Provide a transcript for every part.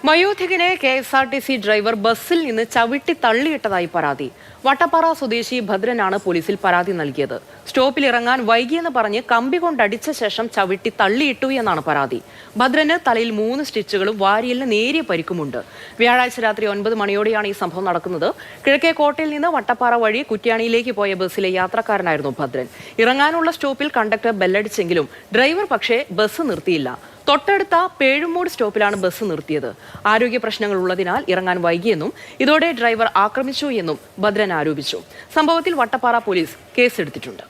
വയോധികനെ KSRTC driver ബസ്സിൽ നിന്ന് ചവിട്ടി തള്ളിയിട്ടതായി പരാതി. വട്ടപ്പാറ സ്വദേശി ഭദ്രനാണ് പോലീസിൽ പരാതി നൽകിയത്. സ്റ്റോപ്പിൽ ഇറങ്ങാൻ വൈകിയെന്ന് പറഞ്ഞ് കമ്പി കൊണ്ടടിച്ച ശേഷം ചവിട്ടി തള്ളിയിട്ടു എന്നാണ് പരാതി. ഭദ്രന് തലയിൽ 3 സ്റ്റിച്ചുകളും വാരിയലിന് നേരിയ പരിക്കുമുണ്ട്. വ്യാഴാഴ്ച രാത്രി 9 മണിയോടെയാണ് ഈ സംഭവം നടക്കുന്നത്. കിഴക്കേക്കോട്ടയിൽ നിന്ന് വട്ടപ്പാറ വഴി കുറ്റ്യാണിയിലേക്ക് പോയ ബസ്സിലെ യാത്രക്കാരനായിരുന്നു ഭദ്രൻ. ഇറങ്ങാനുള്ള സ്റ്റോപ്പിൽ കണ്ടക്ടർ ബെല്ലടിച്ചെങ്കിലും ഡ്രൈവർ പക്ഷേ ബസ് നിർത്തിയില്ല. തൊട്ടടുത്ത പേഴുമൂട് സ്റ്റോപ്പിലാണ് ബസ് നിർത്തിയത്. ആരോഗ്യ പ്രശ്നങ്ങൾ ഉള്ളതിനാൽ ഇറങ്ങാൻ വൈകിയെന്നും ഇതോടെ ഡ്രൈവർ ആക്രമിച്ചു എന്നും ഭദ്രൻ ആരോപിച്ചു. സംഭവത്തിൽ വട്ടപ്പാറ പോലീസ് കേസെടുത്തിട്ടുണ്ട്.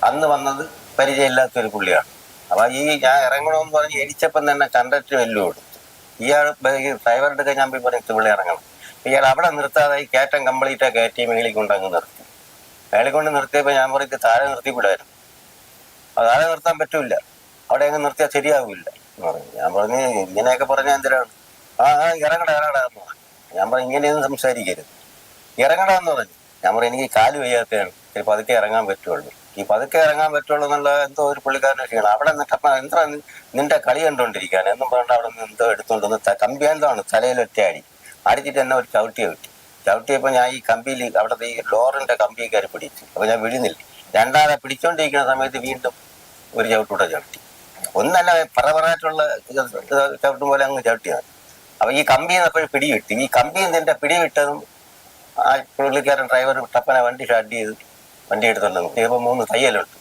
അന്ന് വന്നത് പരിചയമില്ലാത്തൊരു പുള്ളിയാണ്. അപ്പൊ ഞാൻ ഇറങ്ങണമെന്ന് പറഞ്ഞ് എരിച്ചപ്പം തന്നെ കണ്ടക്ടർ വെല്ലു കൊടുത്തു. ഇയാൾ ഡ്രൈവറുടെ കൈ ഞാൻ പോയി പറഞ്ഞിട്ട് പുള്ളി ഇറങ്ങണം. ഇയാൾ അവിടെ നിർത്താതെ കയറ്റം കംപ്ലീറ്റ് കയറ്റി മേളിൽ കൊണ്ടങ്ങ് നിർത്തി. മേളിൽ കൊണ്ട് നിർത്തിയപ്പോൾ ഞാൻ പറഞ്ഞിട്ട് താഴെ നിർത്തിക്കൂടായിരുന്നു. താഴെ നിർത്താൻ പറ്റൂല, അവിടെ അങ്ങ് നിർത്തിയാൽ ശരിയാവില്ല എന്ന് പറഞ്ഞു. ഞാൻ പറഞ്ഞു ഇങ്ങനെയൊക്കെ പറഞ്ഞാൽ എന്തിനാണ്? ഇറങ്ങടാ എന്ന് പറഞ്ഞു. ഞാൻ പറഞ്ഞു ഇങ്ങനെയൊന്നും സംസാരിക്കരുത്, ഇറങ്ങടാ എന്ന് പറഞ്ഞു. ഞാൻ പറഞ്ഞു എനിക്ക് കാല് വയ്യാത്തതാണ്, പതുക്കെ ഇറങ്ങാൻ പറ്റുള്ളൂ. ഈ പതുക്കെ ഇറങ്ങാൻ പറ്റുള്ളൂ എന്നുള്ള എന്തോ ഒരു പുള്ളിക്കാരനെ ചെയ്യണം. അവിടെ നിന്നിട്ടപ്പം എന്താ നിന്റെ കളി കണ്ടുകൊണ്ടിരിക്കാൻ എന്നും പറഞ്ഞിട്ട് അവിടെ നിന്ന് എന്തോ എടുത്തുകൊണ്ടുവന്ന് കമ്പി എന്താണ് തലയിലൊറ്റ അടിച്ചിട്ട് എന്നെ ഒരു ചവിട്ടിയപ്പോൾ ഞാൻ ഈ കമ്പിയിൽ അവിടുത്തെ ഈ ലോറിന്റെ കമ്പിയെ കയറി പിടിച്ചു. അപ്പൊ ഞാൻ വിഴുന്നില്ല. രണ്ടാമതെ പിടിച്ചോണ്ടിരിക്കുന്ന സമയത്ത് വീണ്ടും ഒരു ചവിട്ടൂടെ ചവിട്ടി. ഒന്നല്ല പറപറായിട്ടുള്ള ചവിട്ടും പോലെ അങ്ങ് ചവിട്ടിയാണ്. അപ്പൊ ഈ കമ്പിയിൽ നിന്ന് അപ്പോഴും പിടിവിട്ടു. ഈ കമ്പിയിൽ നിന്റെ പിടിവിട്ടതും ആ പുള്ളിക്കാരൻ ഡ്രൈവർ ടപ്പനെ വണ്ടി ഷാർട്ട് ചെയ്ത് വണ്ടി എടുത്തുണ്ടെന്ന്. ചിലപ്പോൾ 3 തയ്യലുണ്ട്.